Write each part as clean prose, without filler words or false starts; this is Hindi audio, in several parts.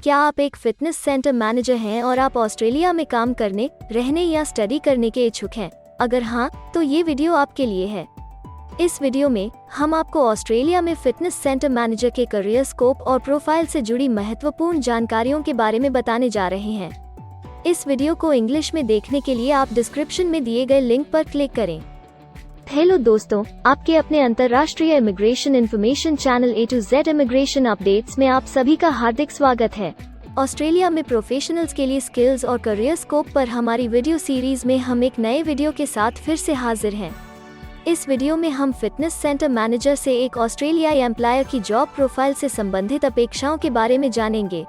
क्या आप एक फिटनेस सेंटर मैनेजर हैं और आप ऑस्ट्रेलिया में काम करने, रहने या स्टडी करने के इच्छुक हैं? अगर हाँ, तो ये वीडियो आपके लिए है। इस वीडियो में हम आपको ऑस्ट्रेलिया में फिटनेस सेंटर मैनेजर के करियर स्कोप और प्रोफाइल से जुड़ी महत्वपूर्ण जानकारियों के बारे में बताने जा रहे हैं। इस वीडियो को इंग्लिश में देखने के लिए आप डिस्क्रिप्शन में दिए गए लिंक पर क्लिक करें। हेलो दोस्तों, आपके अपने अंतर्राष्ट्रीय immigration information channel A to Z immigration updates में आप सभी का हार्दिक स्वागत है। ऑस्ट्रेलिया में प्रोफेशनल्स के लिए स्किल्स और करियर स्कोप पर हमारी वीडियो सीरीज में हम एक नए वीडियो के साथ फिर से हाजिर हैं। इस वीडियो में हम फिटनेस सेंटर मैनेजर से एक ऑस्ट्रेलियाई एम्प्लॉयर की जॉब प्रोफाइल से संबंधित अपेक्षाओं के बारे में जानेंगे।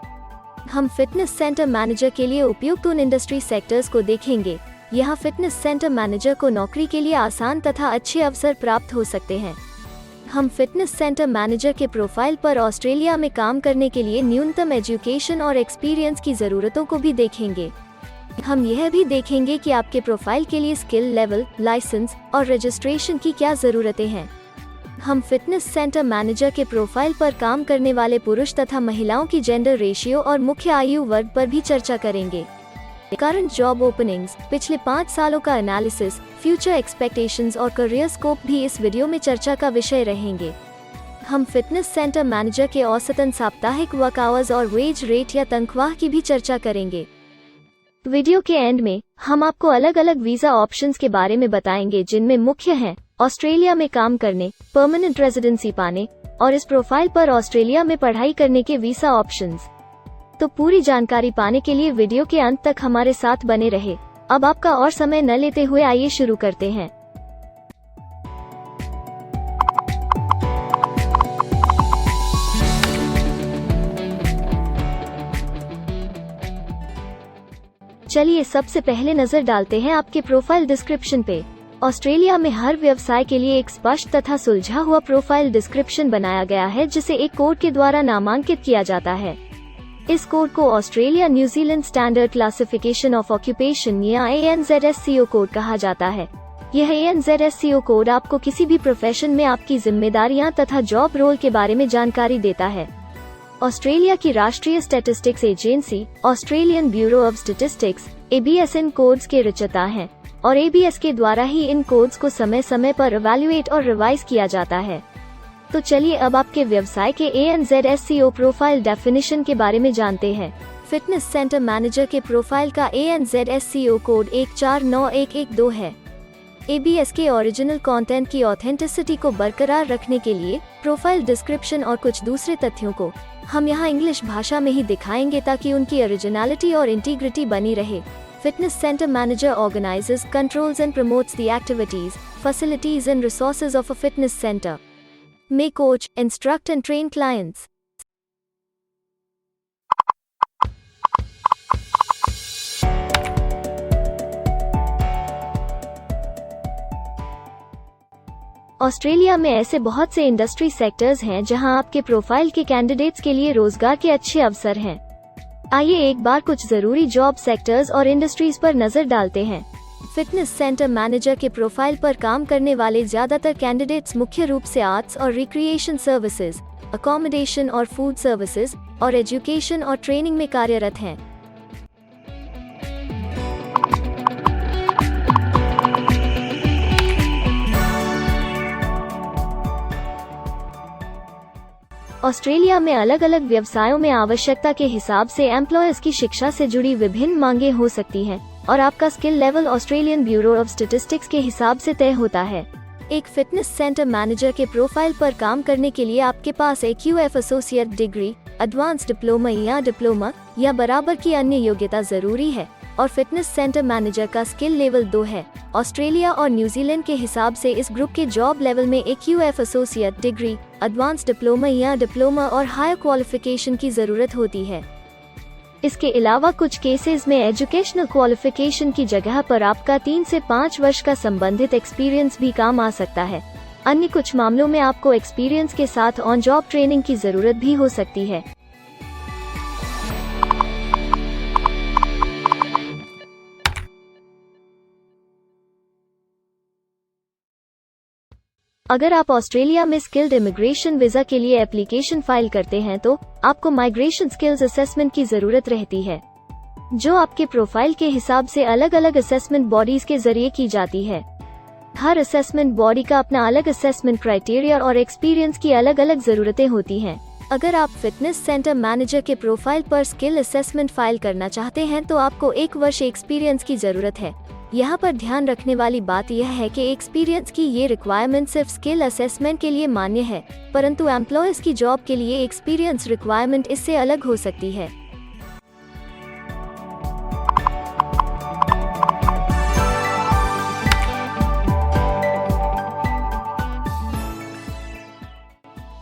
हम फिटनेस सेंटर मैनेजर के लिए उपयुक्त उन इंडस्ट्री सेक्टर्स को देखेंगे। यहाँ फिटनेस सेंटर मैनेजर को नौकरी के लिए आसान तथा अच्छे अवसर प्राप्त हो सकते हैं। हम फिटनेस सेंटर मैनेजर के प्रोफाइल पर ऑस्ट्रेलिया में काम करने के लिए न्यूनतम एजुकेशन और एक्सपीरियंस की ज़रूरतों को भी देखेंगे। हम यह भी देखेंगे कि आपके प्रोफाइल के लिए स्किल लेवल, लाइसेंस और रजिस्ट्रेशन की क्या ज़रूरतें हैं। हम फिटनेस सेंटर मैनेजर के प्रोफाइल पर काम करने वाले पुरुष तथा महिलाओं की जेंडर रेशियो और मुख्य आयु वर्ग पर भी चर्चा करेंगे। करंट जॉब ओपनिंग्स, पिछले 5 सालों का एनालिसिस, फ्यूचर एक्सपेक्टेशंस और करियर स्कोप भी इस वीडियो में चर्चा का विषय रहेंगे। हम फिटनेस सेंटर मैनेजर के औसतन साप्ताहिक वर्क आवर्स और वेज रेट या तनख्वाह की भी चर्चा करेंगे। वीडियो के एंड में हम आपको अलग अलग वीजा ऑप्शंस के बारे में बताएंगे, जिनमें मुख्य हैं ऑस्ट्रेलिया में काम करने, परमानेंट रेजिडेंसी पाने और इस प्रोफाइल पर ऑस्ट्रेलिया में पढ़ाई करने के वीजा ऑप्शंस। तो पूरी जानकारी पाने के लिए वीडियो के अंत तक हमारे साथ बने रहे। अब आपका और समय न लेते हुए आइए शुरू करते हैं। चलिए सबसे पहले नजर डालते हैं आपके प्रोफाइल डिस्क्रिप्शन पे। ऑस्ट्रेलिया में हर व्यवसाय के लिए एक स्पष्ट तथा सुलझा हुआ प्रोफाइल डिस्क्रिप्शन बनाया गया है, जिसे एक कोड के द्वारा नामांकित किया जाता है। इस कोड को Australia New Zealand standard classification of occupation या ANZSCO कोड कहा जाता है। यह ANZSCO कोड आपको किसी भी प्रोफेशन में आपकी जिम्मेदारियां तथा जॉब रोल के बारे में जानकारी देता है। ऑस्ट्रेलिया की राष्ट्रीय statistics agency Australian bureau of statistics ABS in codes के रचयिता हैं और ABS के द्वारा ही इन कोड्स को समय समय पर इवैल्यूएट और रिवाइज किया जाता है। तो चलिए अब आपके व्यवसाय के ANZSCO प्रोफाइल डेफिनेशन के बारे में जानते हैं। फिटनेस सेंटर मैनेजर के प्रोफाइल का ANZSCO कोड 149112 है। ABS के ओरिजिनल कंटेंट की ऑथेंटिसिटी को बरकरार रखने के लिए प्रोफाइल डिस्क्रिप्शन और कुछ दूसरे तथ्यों को हम यहाँ इंग्लिश भाषा में ही दिखाएंगे, ताकि उनकी ओरिजिनलिटी और इंटीग्रिटी बनी रहे। Fitness center manager organizes, controls and promotes the activities, facilities and resources of a fitness center. May coach, instruct and train clients. Australia में ऐसे बहुत से इंडस्ट्री सेक्टर्स हैं जहां आपके प्रोफाइल के कैंडिडेट्स के लिए रोजगार के अच्छे अवसर हैं। आइए एक बार कुछ जरूरी जॉब सेक्टर्स और इंडस्ट्रीज पर नजर डालते हैं। फिटनेस सेंटर मैनेजर के प्रोफाइल पर काम करने वाले ज्यादातर कैंडिडेट्स मुख्य रूप से आर्ट्स और रिक्रिएशन सर्विसेज, अकोमोडेशन और फूड सर्विसेज और एजुकेशन और ट्रेनिंग में कार्यरत हैं। ऑस्ट्रेलिया में अलग अलग व्यवसायों में आवश्यकता के हिसाब से एम्प्लॉयर्स की शिक्षा से जुड़ी विभिन्न मांगें हो सकती हैं और आपका skill level Australian bureau of statistics के हिसाब से तय होता है। एक फिटनेस सेंटर मैनेजर के प्रोफाइल पर काम करने के लिए आपके पास एक QF associate degree, advance diploma या बराबर की अन्य योग्यता जरूरी है और फिटनेस सेंटर मैनेजर का स्किल लेवल 2 है। ऑस्ट्रेलिया और न्यूजीलैंड के हिसाब से इस ग्रुप के जॉब लेवल में एक QF associate degree, advance diploma और हायर क्वालिफिकेशन की जरूरत होती है। इसके अलावा कुछ केसेस में एजुकेशनल क्वालिफिकेशन की जगह पर आपका 3 से 5 वर्ष का संबंधित एक्सपीरियंस भी काम आ सकता है। अन्य कुछ मामलों में आपको एक्सपीरियंस के साथ ऑन जॉब ट्रेनिंग की जरूरत भी हो सकती है। अगर आप ऑस्ट्रेलिया में स्किल्ड इमिग्रेशन वीजा के लिए एप्लीकेशन फाइल करते हैं तो आपको माइग्रेशन स्किल्स असेसमेंट की जरूरत रहती है, जो आपके प्रोफाइल के हिसाब से अलग अलग असेसमेंट बॉडीज के जरिए की जाती है। हर असेसमेंट बॉडी का अपना अलग असेसमेंट क्राइटेरिया और एक्सपीरियंस की अलग अलग जरूरतें होती हैं। अगर आप फिटनेस सेंटर मैनेजर के प्रोफाइल पर स्किल असेसमेंट फाइल करना चाहते हैं तो आपको 1 वर्ष एक्सपीरियंस की जरूरत है। यहाँ पर ध्यान रखने वाली बात यह है कि एक्सपीरियंस की ये रिक्वायरमेंट सिर्फ स्किल असेसमेंट के लिए मान्य है, परंतु एम्प्लॉयर्स की जॉब के लिए एक्सपीरियंस रिक्वायरमेंट इससे अलग हो सकती है।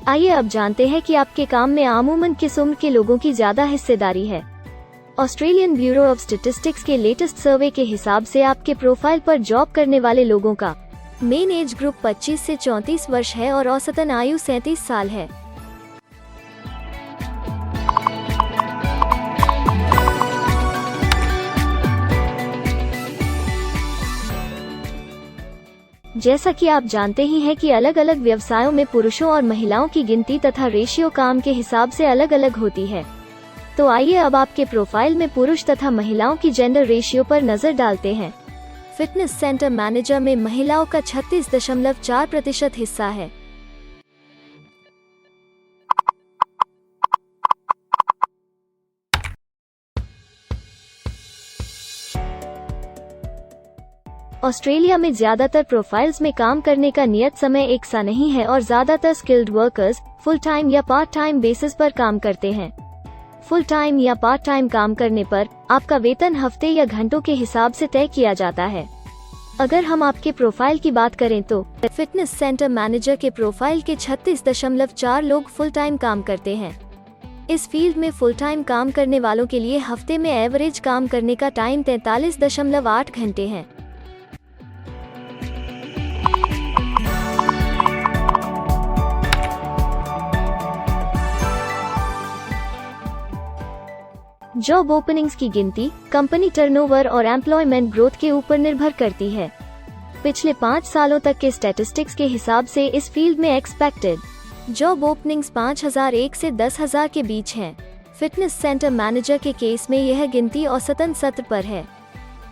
आइए अब जानते हैं कि आपके काम में आमूमन किस उम्र के लोगों की ज्यादा हिस्सेदारी है। ऑस्ट्रेलियन ब्यूरो ऑफ स्टैटिस्टिक्स के लेटेस्ट सर्वे के हिसाब से आपके प्रोफाइल पर जॉब करने वाले लोगों का मेन एज ग्रुप 25 से 34 वर्ष है और औसतन आयु 37 साल है। जैसा कि आप जानते ही हैं कि अलग अलग व्यवसायों में पुरुषों और महिलाओं की गिनती तथा रेशियो काम के हिसाब से अलग अलग होती है। तो आइए अब आपके प्रोफाइल में पुरुष तथा महिलाओं की जेंडर रेशियो पर नजर डालते हैं। फिटनेस सेंटर मैनेजर में महिलाओं का 36.4% हिस्सा है। ऑस्ट्रेलिया में ज्यादातर प्रोफाइल्स में काम करने का नियत समय एक सा नहीं है और ज्यादातर स्किल्ड वर्कर्स फुल टाइम या पार्ट टाइम बेसिस पर काम करते हैं। फुल टाइम या पार्ट टाइम काम करने पर आपका वेतन हफ्ते या घंटों के हिसाब से तय किया जाता है। अगर हम आपके प्रोफाइल की बात करें तो फिटनेस सेंटर मैनेजर के प्रोफाइल के 36.4 लोग फुल टाइम काम करते हैं। इस फील्ड में फुल टाइम काम करने वालों के लिए हफ्ते में एवरेज काम करने का टाइम 43.8 घंटे है। जॉब ओपनिंग्स की गिनती कंपनी टर्नओवर और एम्प्लॉयमेंट ग्रोथ के ऊपर निर्भर करती है। पिछले 5 सालों तक के स्टैटिस्टिक्स के हिसाब से इस फील्ड में एक्सपेक्टेड जॉब ओपनिंग्स 5001 से 10,000 के बीच हैं। फिटनेस सेंटर मैनेजर के केस में यह गिनती औसतन 70 पर है।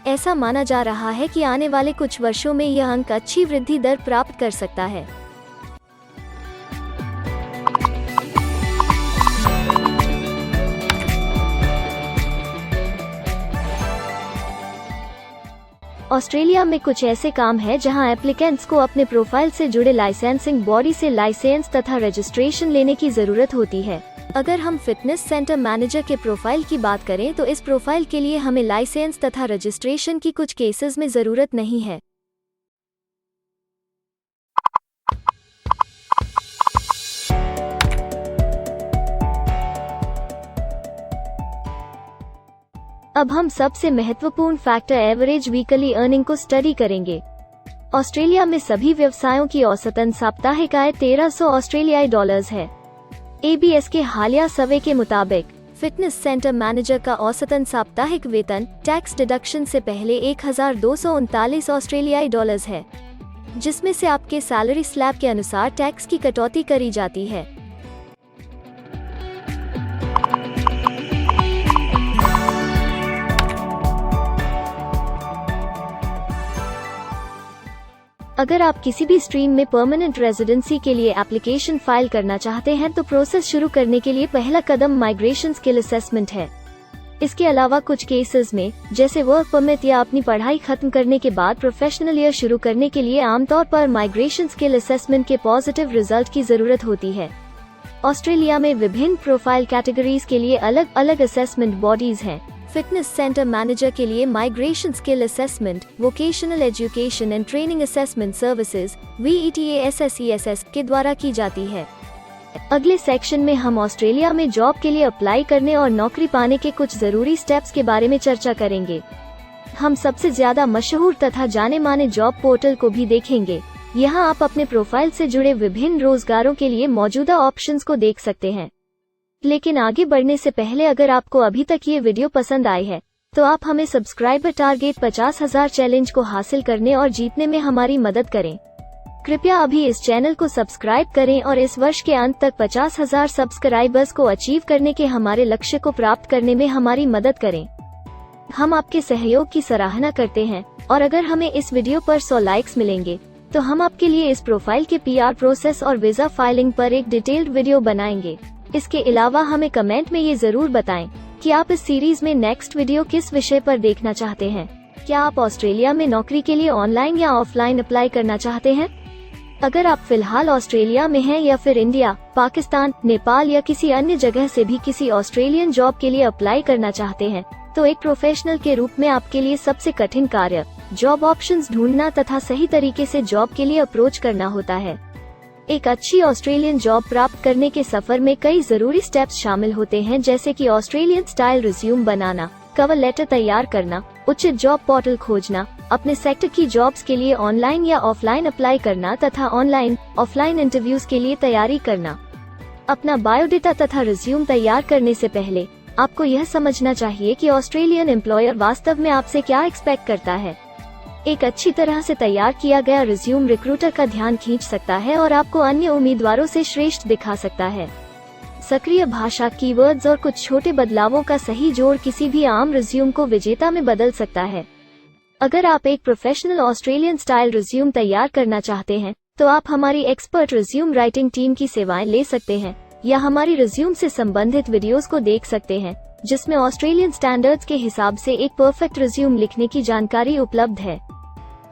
ऐसा माना जा रहा है कि आने वाले कुछ वर्षों में यह अंक अच्छी वृद्धि दर प्राप्त कर सकता है। ऑस्ट्रेलिया में कुछ ऐसे काम हैं जहां एप्लीकेंट्स को अपने प्रोफाइल से जुड़े लाइसेंसिंग बॉडी से लाइसेंस तथा रजिस्ट्रेशन लेने की जरूरत होती है। अगर हम फिटनेस सेंटर मैनेजर के प्रोफाइल की बात करें तो इस प्रोफाइल के लिए हमें लाइसेंस तथा रजिस्ट्रेशन की कुछ केसेस में जरूरत नहीं है। अब हम सबसे महत्वपूर्ण फैक्टर एवरेज वीकली अर्निंग को स्टडी करेंगे। ऑस्ट्रेलिया में सभी व्यवसायों की औसतन साप्ताहिक आय 1300 ऑस्ट्रेलियाई डॉलर्स है। ABS के हालिया सर्वे के मुताबिक फिटनेस सेंटर मैनेजर का औसतन साप्ताहिक वेतन टैक्स डिडक्शन से पहले 1239 ऑस्ट्रेलियाई डॉलर्स है, जिसमें से आपके सैलरी स्लैब के अनुसार टैक्स की कटौती करी जाती है। अगर आप किसी भी स्ट्रीम में परमानेंट रेजिडेंसी के लिए एप्लीकेशन फाइल करना चाहते हैं तो प्रोसेस शुरू करने के लिए पहला कदम माइग्रेशन स्किल असेसमेंट है। इसके अलावा कुछ केसेस में जैसे वर्क परमिट या अपनी पढ़ाई खत्म करने के बाद प्रोफेशनल ईयर शुरू करने के लिए आमतौर पर माइग्रेशन स्किल असेसमेंट के पॉजिटिव रिजल्ट की जरूरत होती है। ऑस्ट्रेलिया में विभिन्न प्रोफाइल कैटेगरीज के लिए अलग अलग असेसमेंट बॉडीज हैं। फिटनेस सेंटर मैनेजर के लिए migration skill assessment vocational education and training assessment services VETASSESS के द्वारा की जाती है। अगले सेक्शन में हम ऑस्ट्रेलिया में जॉब के लिए अप्लाई करने और नौकरी पाने के कुछ जरूरी स्टेप्स के बारे में चर्चा करेंगे। हम सबसे ज्यादा मशहूर तथा जाने माने जॉब पोर्टल को भी देखेंगे। यहाँ आप अपने प्रोफाइल से जुड़े विभिन्न रोजगारों के लिए मौजूदा ऑप्शंस को देख सकते हैं। लेकिन आगे बढ़ने से पहले अगर आपको अभी तक ये वीडियो पसंद आई है तो आप हमें सब्सक्राइबर टारगेट 50,000 चैलेंज को हासिल करने और जीतने में हमारी मदद करें। कृपया अभी इस चैनल को सब्सक्राइब करें और इस वर्ष के अंत तक 50,000 सब्सक्राइबर्स को अचीव करने के हमारे लक्ष्य को प्राप्त करने में हमारी मदद करें। हम आपके सहयोग की सराहना करते हैं और अगर हमें इस वीडियो पर 100 लाइक्स मिलेंगे तो हम आपके लिए इस प्रोफाइल के PR प्रोसेस और वीजा फाइलिंग पर एक डिटेल्ड वीडियो बनाएंगे। इसके अलावा हमें कमेंट में ये जरूर बताएं कि आप इस सीरीज में नेक्स्ट वीडियो किस विषय पर देखना चाहते हैं। क्या आप ऑस्ट्रेलिया में नौकरी के लिए ऑनलाइन या ऑफलाइन अप्लाई करना चाहते हैं? अगर आप फिलहाल ऑस्ट्रेलिया में हैं या फिर इंडिया, पाकिस्तान, नेपाल या किसी अन्य जगह से भी किसी ऑस्ट्रेलियन जॉब के लिए अप्लाई करना चाहते हैं, तो एक प्रोफेशनल के रूप में आपके लिए सबसे कठिन कार्य जॉब ऑप्शंस ढूंढना तथा सही तरीके से जॉब के लिए अप्रोच करना होता है। एक अच्छी ऑस्ट्रेलियन जॉब प्राप्त करने के सफर में कई जरूरी स्टेप्स शामिल होते हैं, जैसे कि ऑस्ट्रेलियन स्टाइल रिज्यूम बनाना, कवर लेटर तैयार करना, उचित जॉब पोर्टल खोजना, अपने सेक्टर की जॉब्स के लिए ऑनलाइन या ऑफलाइन अप्लाई करना तथा ऑनलाइन ऑफलाइन इंटरव्यूज के लिए तैयारी करना। अपना बायोडेटा तथा रिज्यूम तैयार करने से पहले आपको यह समझना चाहिए कि ऑस्ट्रेलियन एम्प्लॉयर वास्तव में आपसे क्या एक्सपेक्ट करता है। एक अच्छी तरह से तैयार किया गया रिज्यूम रिक्रूटर का ध्यान खींच सकता है और आपको अन्य उम्मीदवारों से श्रेष्ठ दिखा सकता है। सक्रिय भाषा, कीवर्ड्स और कुछ छोटे बदलावों का सही जोड़ किसी भी आम रिज्यूम को विजेता में बदल सकता है। अगर आप एक प्रोफेशनल ऑस्ट्रेलियन स्टाइल रिज्यूम तैयार करना चाहते हैं, तो आप हमारी एक्सपर्ट रिज्यूम राइटिंग टीम की सेवाएं ले सकते हैं या हमारी रिज्यूम से संबंधित वीडियोस को देख सकते हैं, जिसमें ऑस्ट्रेलियन स्टैंडर्ड्स के हिसाब से एक परफेक्ट रिज्यूम लिखने की जानकारी उपलब्ध है।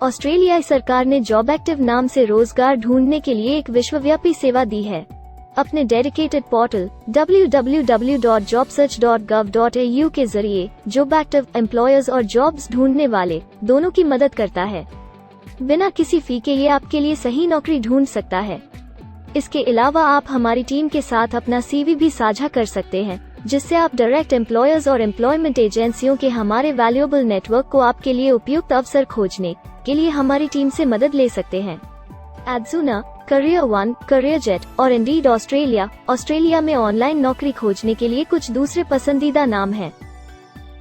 ऑस्ट्रेलियाई सरकार ने जॉब एक्टिव नाम से रोजगार ढूंढने के लिए एक विश्वव्यापी सेवा दी है। अपने डेडिकेटेड पोर्टल www.jobsearch.gov.au के जरिए जॉब एक्टिव एम्प्लॉयर्स और जॉब्स ढूंढने वाले दोनों की मदद करता है। बिना किसी फी के ये आपके लिए सही नौकरी ढूंढ सकता है। इसके अलावा आप हमारी टीम के साथ अपना CV भी साझा कर सकते हैं, जिससे आप डायरेक्ट एम्प्लॉयर्स और एम्प्लॉयमेंट एजेंसियों के हमारे वैल्यूएबल नेटवर्क को आपके लिए उपयुक्त अवसर खोजने के लिए हमारी टीम से मदद ले सकते हैं। एडजुना, करियर वन, करियर जेट और इंडीड ऑस्ट्रेलिया में ऑनलाइन नौकरी खोजने के लिए कुछ दूसरे पसंदीदा नाम हैं।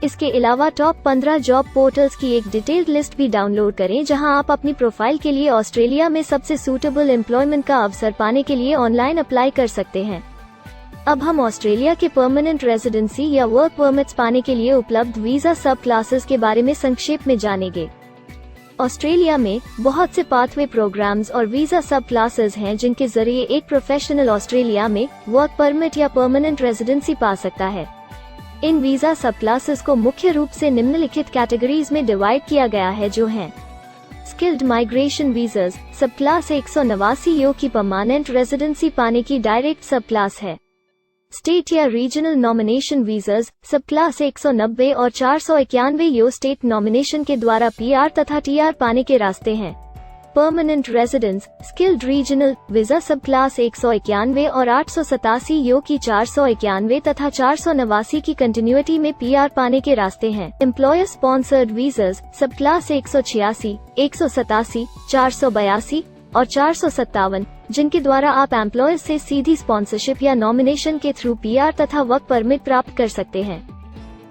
इसके अलावा टॉप 15 जॉब पोर्टल्स की एक डिटेल्ड लिस्ट भी डाउनलोड करें, जहां आप अपनी प्रोफाइल के लिए ऑस्ट्रेलिया में सबसे सूटेबल एम्प्लॉयमेंट का अवसर पाने के लिए ऑनलाइन अप्लाई कर सकते हैं। अब हम ऑस्ट्रेलिया के परमानेंट रेजिडेंसी या वर्क परमिट्स पाने के लिए उपलब्ध वीजा सब क्लासेस के बारे में संक्षेप में जानेंगे। ऑस्ट्रेलिया में बहुत से पाथवे प्रोग्राम्स और वीजा सब क्लासेस हैं, जिनके जरिए एक प्रोफेशनल ऑस्ट्रेलिया में वर्क परमिट या परमानेंट रेजिडेंसी पा सकता है। इन वीजा सब क्लासेस को मुख्य रूप से निम्नलिखित कैटेगरीज में डिवाइड किया गया है, जो हैं स्किल्ड माइग्रेशन वीजास, सब क्लास 189 यो की परमानेंट रेजिडेंसी पाने की डायरेक्ट सब क्लास है। स्टेट या रीजनल नॉमिनेशन वीजास, सब क्लास 190 और 491 यो स्टेट नॉमिनेशन के द्वारा PR तथा TR पाने के रास्ते हैं। Permanent residence, skilled regional visa, सब क्लास 191 और 887 यो की 491 तथा 489 की कंटिन्यूटी में PR पाने के रास्ते हैं। एम्प्लॉयर स्पॉन्सर्ड वीजास, सब क्लास 186, 187, 482 और 457, जिनके द्वारा आप एम्प्लॉयर से सीधी स्पॉन्सरशिप या नॉमिनेशन के थ्रू PR तथा वर्क परमिट प्राप्त कर सकते हैं।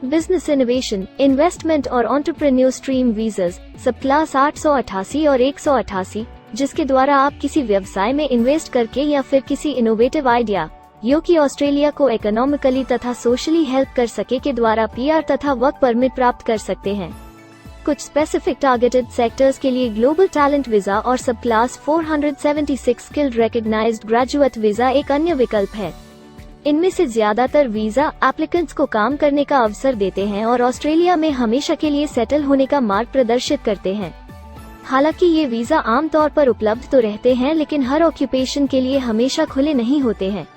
बिजनेस इनोवेशन, इन्वेस्टमेंट और एंटरप्रेन्योर स्ट्रीम वीजास, सब क्लास 888 और 188, जिसके द्वारा आप किसी व्यवसाय में इन्वेस्ट करके या फिर किसी इनोवेटिव आइडिया यो कि ऑस्ट्रेलिया को इकोनॉमिकली तथा सोशली हेल्प कर सके के द्वारा PR तथा वर्क परमिट प्राप्त कर सकते हैं। कुछ स्पेसिफिक टारगेटेड सेक्टर्स के लिए ग्लोबल टैलेंट वीजा और सब class 476 skilled recognised graduate visa एक अन्य विकल्प है। इनमें से ज्यादातर वीजा एप्लीकेंट्स को काम करने का अवसर देते हैं और ऑस्ट्रेलिया में हमेशा के लिए सेटल होने का मार्ग प्रदर्शित करते हैं। हालांकि ये वीजा आमतौर पर उपलब्ध तो रहते हैं, लेकिन हर ऑक्यूपेशन के लिए हमेशा खुले नहीं होते हैं।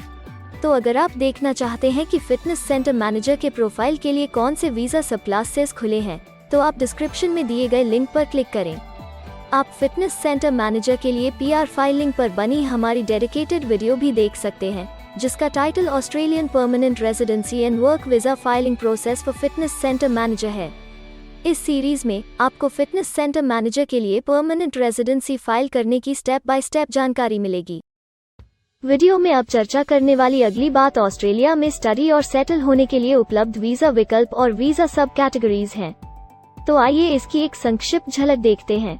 तो अगर आप देखना चाहते हैं कि फिटनेस सेंटर मैनेजर के प्रोफाइल के लिए कौन से वीजा सब क्लासेस खुले हैं, तो आप डिस्क्रिप्शन में दिए गए लिंक पर क्लिक करें। आप फिटनेस सेंटर मैनेजर के लिए PR फाइलिंग पर बनी हमारी डेडिकेटेड वीडियो भी देख सकते हैं, जिसका title Australian permanent residency and work visa filing process for fitness centre manager है। इस सीरीज में आपको फिटनेस सेंटर मैनेजर के लिए परमानेंट रेजिडेंसी फाइल करने की स्टेप बाय स्टेप जानकारी मिलेगी। वीडियो में अब चर्चा करने वाली अगली बात ऑस्ट्रेलिया में स्टडी और सेटल होने के लिए उपलब्ध वीजा विकल्प और वीजा सब कैटेगरीज हैं। तो आइए इसकी एक संक्षिप्त झलक देखते हैं।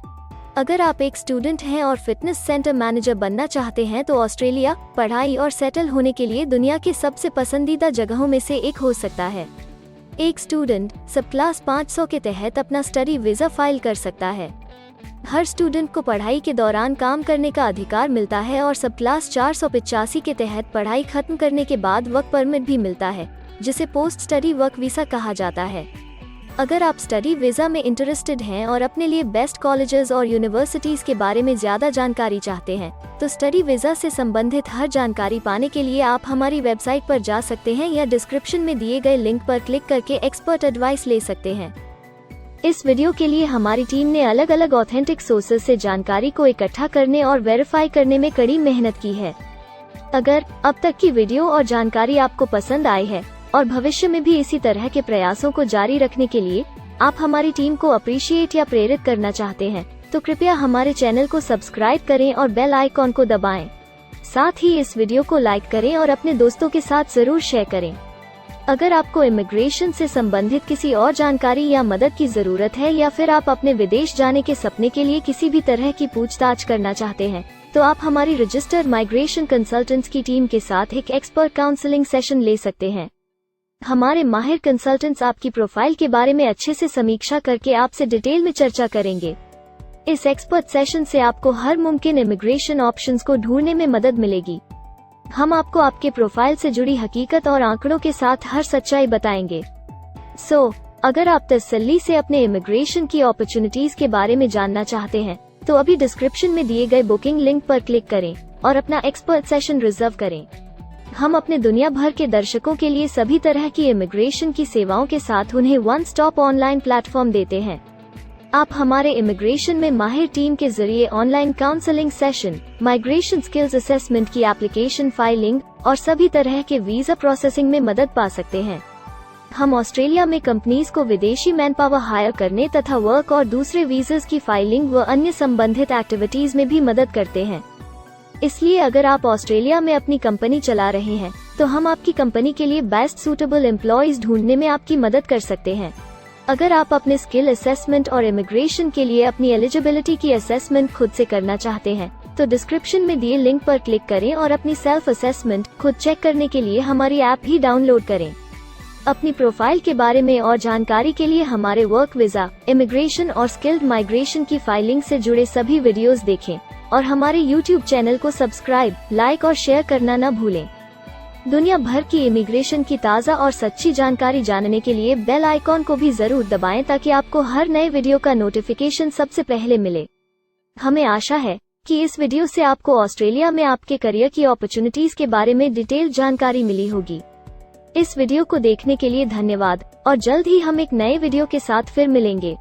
अगर आप एक स्टूडेंट हैं और फिटनेस सेंटर मैनेजर बनना चाहते हैं तो ऑस्ट्रेलिया पढ़ाई और सेटल होने के लिए दुनिया के सबसे पसंदीदा जगहों में से एक हो सकता है। एक स्टूडेंट सब क्लास 500 के तहत अपना स्टडी वीज़ा फाइल कर सकता है। हर स्टूडेंट को पढ़ाई के दौरान काम करने का अधिकार मिलता है और सब क्लास 485 के तहत पढ़ाई खत्म करने के बाद वर्क परमिट भी मिलता है, जिसे पोस्ट स्टडी वर्क वीज़ा कहा जाता है। अगर आप स्टडी वीज़ा में इंटरेस्टेड हैं और अपने लिए बेस्ट कॉलेजेस और यूनिवर्सिटीज़ के बारे में ज़्यादा जानकारी चाहते हैं, तो स्टडी वीज़ा से संबंधित हर जानकारी पाने के लिए आप हमारी वेबसाइट पर जा सकते हैं या डिस्क्रिप्शन में दिए गए लिंक पर क्लिक करके एक्सपर्ट एडवाइस ले सकते हैं। इस वीडियो के लिए हमारी टीम ने अलग अलग ऑथेंटिक सोर्सेज से जानकारी को इकट्ठा करने और वेरीफाई करने में कड़ी मेहनत की है। अगर अब तक की वीडियो और जानकारी आपको पसंद आई है और भविष्य में भी इसी तरह के प्रयासों को जारी रखने के लिए आप हमारी टीम को अप्रिशिएट या प्रेरित करना चाहते हैं, तो कृपया हमारे चैनल को सब्सक्राइब करें और बेल आइकॉन को दबाएं। साथ ही इस वीडियो को लाइक करें और अपने दोस्तों के साथ जरूर शेयर करें। अगर आपको इमिग्रेशन से संबंधित किसी और जानकारी या मदद की जरूरत है या फिर आप अपने विदेश जाने के सपने के लिए किसी भी तरह की पूछताछ करना चाहते हैं, तो आप हमारी रजिस्टर्ड माइग्रेशन कंसल्टेंट्स की टीम के साथ एक एक्सपर्ट काउंसलिंग सेशन ले सकते हैं। हमारे माहिर कंसल्टेंट्स आपकी प्रोफाइल के बारे में अच्छे से समीक्षा करके आपसे डिटेल में चर्चा करेंगे। इस एक्सपर्ट सेशन से आपको हर मुमकिन इमिग्रेशन ऑप्शंस को ढूंढने में मदद मिलेगी। हम आपको आपके प्रोफाइल से जुड़ी हकीकत और आंकड़ों के साथ हर सच्चाई बताएंगे। अगर आप तसल्ली से अपने इमिग्रेशन की अपॉर्चुनिटीज के बारे में जानना चाहते हैं, तो अभी डिस्क्रिप्शन में दिए गए बुकिंग लिंक पर क्लिक करें और अपना एक्सपर्ट सेशन रिजर्व करें। हम अपने दुनिया भर के दर्शकों के लिए सभी तरह की इमिग्रेशन की सेवाओं के साथ उन्हें वन स्टॉप ऑनलाइन प्लेटफॉर्म देते हैं। आप हमारे इमिग्रेशन में माहिर टीम के जरिए online counselling session, migration skills assessment की एप्लीकेशन फाइलिंग और सभी तरह के वीजा प्रोसेसिंग में मदद पा सकते हैं। हम ऑस्ट्रेलिया में कंपनीज को विदेशी मैन पावर हायर करने तथा वर्क और दूसरे वीजास की फाइलिंग व अन्य संबंधित एक्टिविटीज में भी मदद करते हैं। इसलिए अगर आप ऑस्ट्रेलिया में अपनी कंपनी चला रहे हैं, तो हम आपकी कंपनी के लिए बेस्ट सूटेबल एम्प्लॉयज ढूंढने में आपकी मदद कर सकते हैं। अगर आप अपने स्किल असेसमेंट और इमिग्रेशन के लिए अपनी एलिजिबिलिटी की असेसमेंट खुद से करना चाहते हैं, तो डिस्क्रिप्शन में दिए लिंक पर क्लिक करें और अपनी सेल्फ असेसमेंट खुद चेक करने के लिए हमारी ऐप भी डाउनलोड करें। अपनी प्रोफाइल के बारे में और जानकारी के लिए हमारे वर्क वीजा, इमिग्रेशन और स्किल्ड माइग्रेशन की फाइलिंग से जुड़े सभी वीडियोस देखें और हमारे YouTube चैनल को सब्सक्राइब, लाइक और शेयर करना न भूलें। दुनिया भर की इमिग्रेशन की ताज़ा और सच्ची जानकारी जानने के लिए बेल आइकॉन को भी जरूर दबाएं ताकि आपको हर नए वीडियो का नोटिफिकेशन सबसे पहले मिले। हमें आशा है कि इस वीडियो से आपको ऑस्ट्रेलिया में आपके करियर की अपॉर्चुनिटीज के बारे में डिटेल जानकारी मिली होगी। इस वीडियो को देखने के लिए धन्यवाद और जल्द ही हम एक नए वीडियो के साथ फिर मिलेंगे।